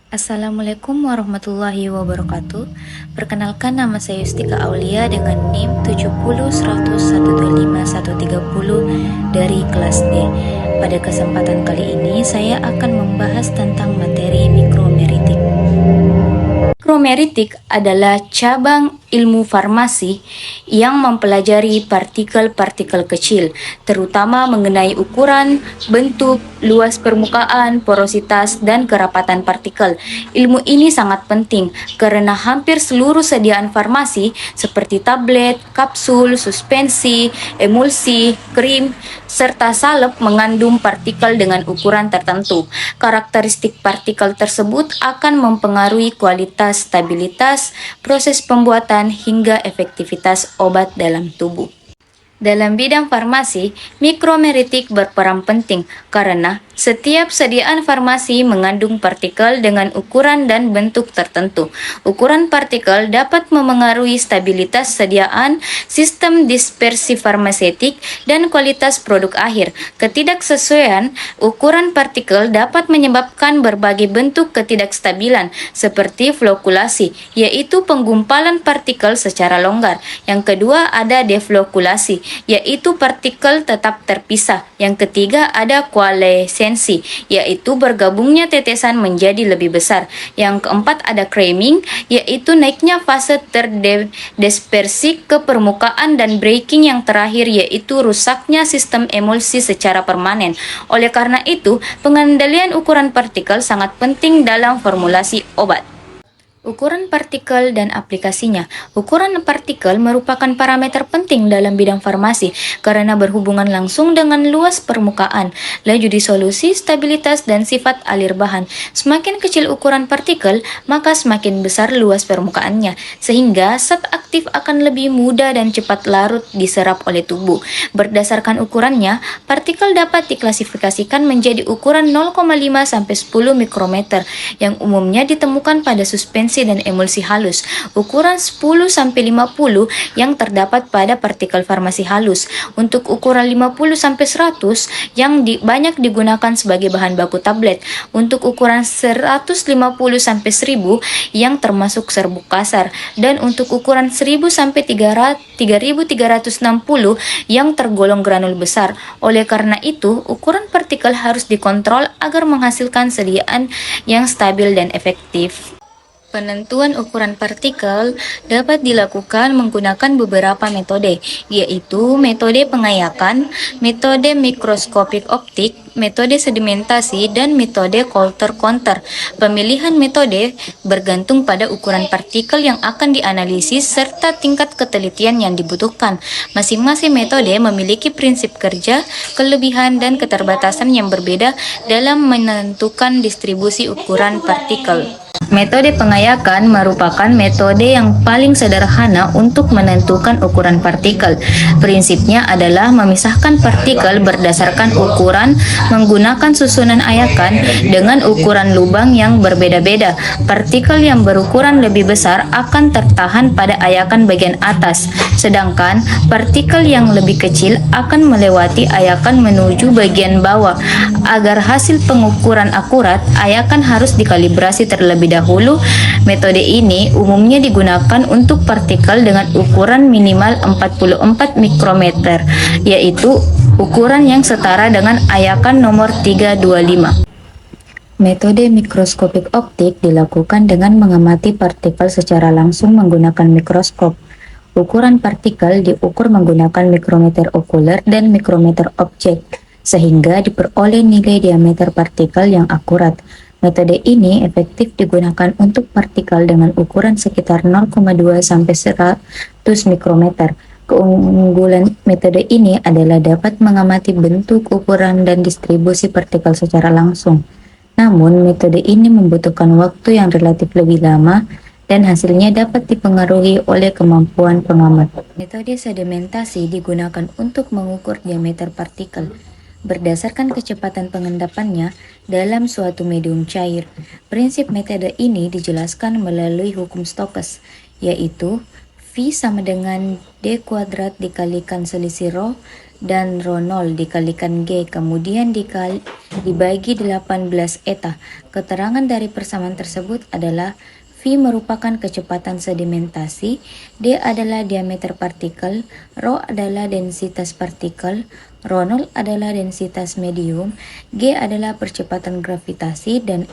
Assalamualaikum warahmatullahi wabarakatuh. Perkenalkan, nama saya Yustika Aulia dengan NIM 70 100 125 130 dari kelas D. Pada kesempatan kali ini saya akan membahas tentang materi mikromeritik. Mikromeritik adalah cabang ilmu farmasi yang mempelajari partikel-partikel kecil, terutama mengenai ukuran, bentuk, luas permukaan, porositas, dan kerapatan partikel. Ilmu ini sangat penting karena hampir seluruh sediaan farmasi seperti tablet, kapsul, suspensi, emulsi, krim, serta salep mengandung partikel dengan ukuran tertentu. Karakteristik partikel tersebut akan mempengaruhi kualitas, stabilitas, proses pembuatan, hingga efektivitas obat dalam tubuh. Dalam bidang farmasi, mikromeritik berperan penting karena setiap sediaan farmasi mengandung partikel dengan ukuran dan bentuk tertentu. Ukuran partikel dapat memengaruhi stabilitas sediaan, sistem dispersi farmaseutik, dan kualitas produk akhir. Ketidaksesuaian ukuran partikel dapat menyebabkan berbagai bentuk ketidakstabilan seperti flokulasi, yaitu penggumpalan partikel secara longgar. Yang kedua ada deflokulasi, yaitu partikel tetap terpisah. Yang ketiga ada koalesensi, yaitu bergabungnya tetesan menjadi lebih besar. Yang keempat ada cramming, yaitu naiknya fase terdispersi ke permukaan, dan breaking yang terakhir yaitu rusaknya sistem emulsi secara permanen. Oleh karena itu, pengendalian ukuran partikel sangat penting dalam formulasi obat. Ukuran partikel dan aplikasinya. Ukuran partikel merupakan parameter penting dalam bidang farmasi karena berhubungan langsung dengan luas permukaan, laju disolusi, stabilitas, dan sifat alir bahan. Semakin kecil ukuran partikel, maka semakin besar luas permukaannya, sehingga zat aktif akan lebih mudah dan cepat larut diserap oleh tubuh. Berdasarkan ukurannya, partikel dapat diklasifikasikan menjadi ukuran 0,5 sampai 10 mikrometer yang umumnya ditemukan pada suspensi dan emulsi halus, ukuran 10-50 yang terdapat pada partikel farmasi halus. Untuk ukuran 50-100 yang banyak digunakan sebagai bahan baku tablet. Untuk ukuran 150-1000 yang termasuk serbuk kasar, dan untuk ukuran 1000-3360 yang tergolong granul besar. Oleh karena itu, ukuran partikel harus dikontrol agar menghasilkan sediaan yang stabil dan efektif. Penentuan ukuran partikel dapat dilakukan menggunakan beberapa metode, yaitu metode pengayakan, metode mikroskopik optik, metode sedimentasi, dan metode Coulter-Counter. Pemilihan metode bergantung pada ukuran partikel yang akan dianalisis serta tingkat ketelitian yang dibutuhkan. Masing-masing metode memiliki prinsip kerja, kelebihan, dan keterbatasan yang berbeda dalam menentukan distribusi ukuran partikel. Metode pengayakan merupakan metode yang paling sederhana untuk menentukan ukuran partikel. Prinsipnya adalah memisahkan partikel berdasarkan ukuran menggunakan susunan ayakan dengan ukuran lubang yang berbeda-beda. Partikel yang berukuran lebih besar akan tertahan pada ayakan bagian atas, sedangkan partikel yang lebih kecil akan melewati ayakan menuju bagian bawah. Agar hasil pengukuran akurat, ayakan harus dikalibrasi terlebih dahulu. Metode ini umumnya digunakan untuk partikel dengan ukuran minimal 44 mikrometer, yaitu ukuran yang setara dengan ayakan nomor 325. Metode mikroskopik optik dilakukan dengan mengamati partikel secara langsung menggunakan mikroskop. Ukuran partikel diukur menggunakan mikrometer okuler dan mikrometer objek, sehingga diperoleh nilai diameter partikel yang akurat. Metode ini efektif digunakan untuk partikel dengan ukuran sekitar 0,2 sampai 100 mikrometer. Keunggulan metode ini adalah dapat mengamati bentuk, ukuran, dan distribusi partikel secara langsung. Namun, metode ini membutuhkan waktu yang relatif lebih lama dan hasilnya dapat dipengaruhi oleh kemampuan pengamat. Metode sedimentasi digunakan untuk mengukur diameter partikel berdasarkan kecepatan pengendapannya dalam suatu medium cair. Prinsip metode ini dijelaskan melalui hukum Stokes, yaitu V sama dengan D kuadrat dikalikan selisih rho dan Rho0 dikalikan G kemudian dibagi 18 eta. Keterangan dari persamaan tersebut adalah V merupakan kecepatan sedimentasi, D adalah diameter partikel, Rho adalah densitas partikel, Rho0 adalah densitas medium, G adalah percepatan gravitasi, dan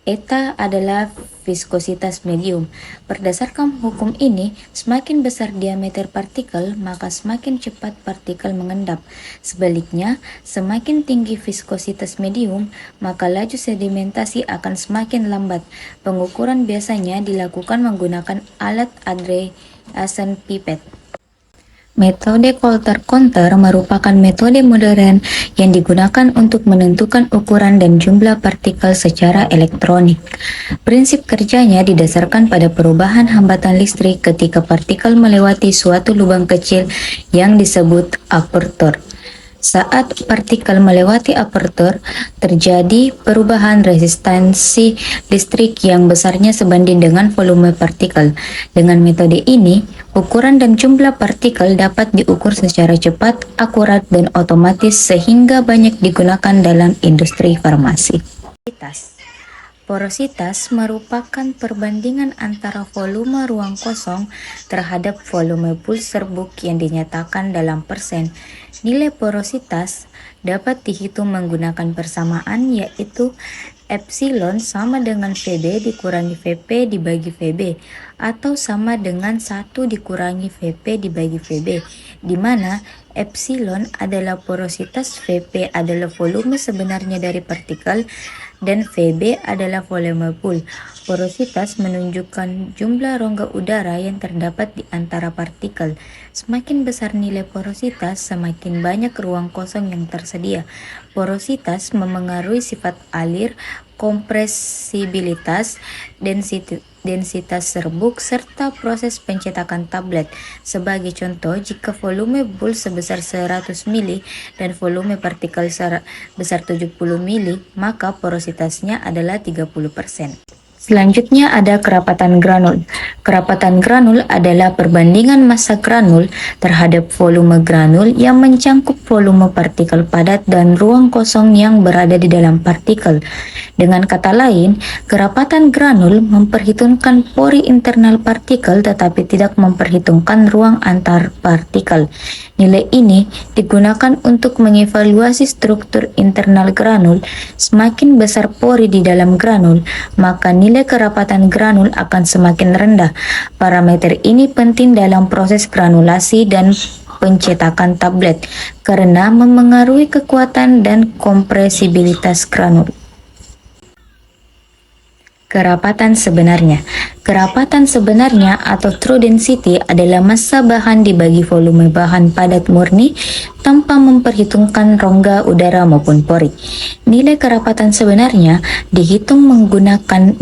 eta adalah viskositas medium. Berdasarkan hukum ini, semakin besar diameter partikel, maka semakin cepat partikel mengendap. Sebaliknya, semakin tinggi viskositas medium, maka laju sedimentasi akan semakin lambat. Pengukuran biasanya dilakukan menggunakan alat aeration pipet. Metode Coulter-Counter merupakan metode modern yang digunakan untuk menentukan ukuran dan jumlah partikel secara elektronik. Prinsip kerjanya didasarkan pada perubahan hambatan listrik ketika partikel melewati suatu lubang kecil yang disebut apertur. Saat partikel melewati apertur, terjadi perubahan resistansi listrik yang besarnya sebanding dengan volume partikel. Dengan metode ini, ukuran dan jumlah partikel dapat diukur secara cepat, akurat, dan otomatis sehingga banyak digunakan dalam industri farmasi. Porositas merupakan perbandingan antara volume ruang kosong terhadap volume pool serbuk yang dinyatakan dalam persen. Nilai porositas dapat dihitung menggunakan persamaan, yaitu epsilon sama dengan VB dikurangi VP dibagi VB, atau sama dengan 1 dikurangi VP dibagi VB, di mana epsilon adalah porositas, VP adalah volume sebenarnya dari partikel, dan VB adalah volume pool. Porositas menunjukkan jumlah rongga udara yang terdapat di antara partikel. Semakin besar nilai porositas, semakin banyak ruang kosong yang tersedia. Porositas memengaruhi sifat alir, kompresibilitas, densitas serbuk, serta proses pencetakan tablet. Sebagai contoh, jika volume pool sebesar 100 mili dan volume partikel sebesar 70 mili, maka porositasnya adalah 30%. Selanjutnya ada kerapatan granul. Kerapatan granul adalah perbandingan massa granul terhadap volume granul yang mencangkup volume partikel padat dan ruang kosong yang berada di dalam partikel. Dengan kata lain, kerapatan granul memperhitungkan pori internal partikel tetapi tidak memperhitungkan ruang antar partikel. Nilai ini digunakan untuk mengevaluasi struktur internal granul. Semakin besar pori di dalam granul, maka nilai kerapatan granul akan semakin rendah. Parameter ini penting dalam proses granulasi dan pencetakan tablet karena memengaruhi kekuatan dan kompresibilitas granul. Kerapatan sebenarnya. Kerapatan sebenarnya atau true density adalah massa bahan dibagi volume bahan padat murni tanpa memperhitungkan rongga udara maupun pori. Nilai kerapatan sebenarnya dihitung menggunakan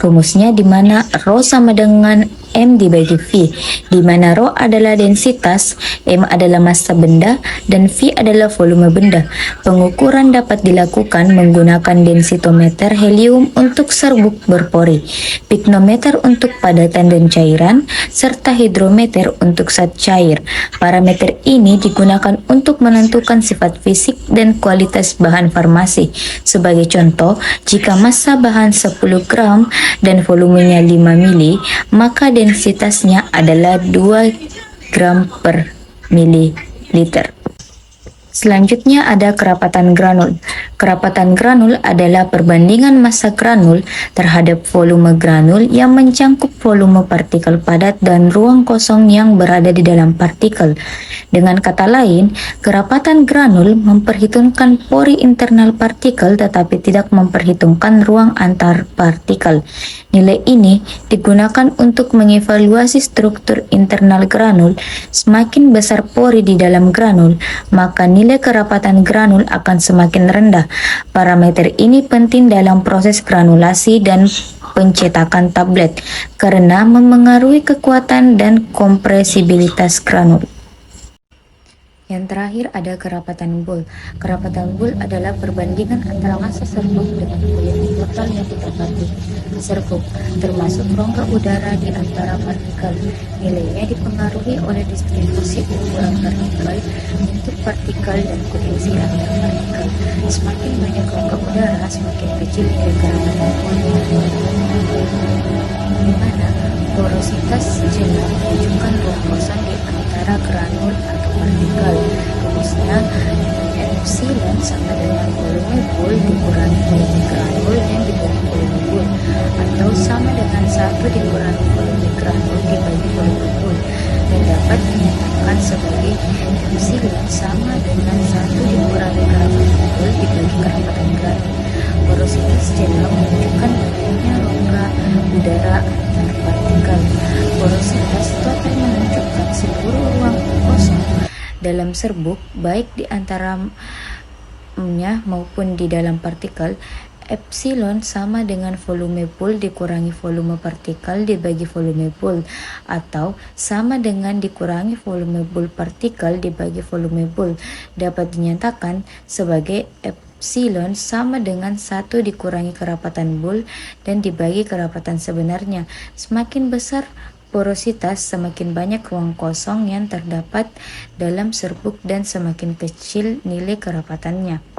rumusnya di mana Rho sama dengan M dibagi V, di mana Rho adalah densitas, M adalah massa benda, dan V adalah volume benda. Pengukuran dapat dilakukan menggunakan densitometer helium untuk serbuk berpori, piknometer untuk padatan dan cairan, serta hidrometer untuk zat cair. Parameter ini digunakan untuk menentukan sifat fisik dan kualitas bahan farmasi. Sebagai contoh, jika massa bahan 10 gram dan volumenya 5 mili, maka densitasnya adalah 2 gram per mililiter. Selanjutnya ada kerapatan granul. Kerapatan granul adalah perbandingan massa granul terhadap volume granul yang mencangkup volume partikel padat dan ruang kosong yang berada di dalam partikel. Dengan kata lain, kerapatan granul memperhitungkan pori internal partikel tetapi tidak memperhitungkan ruang antar partikel. Nilai ini digunakan untuk mengevaluasi struktur internal granul. Semakin besar pori di dalam granul, maka nilai kerapatan granul akan semakin rendah. Parameter ini penting dalam proses granulasi dan pencetakan tablet karena memengaruhi kekuatan dan kompresibilitas granul. Yang terakhir ada kerapatan Boole. Kerapatan Boole adalah perbandingan antara massa serbuk dengan volume total yang didapati serbuk, termasuk rongga udara di antara partikel. Nilainya dipengaruhi oleh distribusi ukuran partikel, bentuk partikel, dan koherensi antar partikel. Semakin banyak rongga udara, semakin kecil nilai kerapatan Boole, di mana porositas jelas menunjukkan ruang kosong di antara granul atau partikel. Rumusnya epsilon sama dengan volume Boole dikurangi volume granul yang dibagi volume Boole, atau sama dengan 1 dikurangi volume granul dibagi volume Boole, dan dapat dinyatakan sebagai epsilon sama dengan 1 dikurangi kerapatan Boole dibagi kerapatan granul. Porositas jelas menunjukkan banyaknya rongga udara antar partikel. Porositas total menunjukkan seluruh ruang kosong dalam serbuk, baik di antaranya maupun di dalam partikel. Epsilon sama dengan volume Boole dikurangi volume partikel dibagi volume Boole, atau sama dengan dikurangi volume Boole partikel dibagi volume Boole, dapat dinyatakan sebagai epsilon sama dengan 1 dikurangi kerapatan Boole dan dibagi kerapatan sebenarnya. Semakin besar porositas, semakin banyak ruang kosong yang terdapat dalam serbuk dan semakin kecil nilai kerapatannya.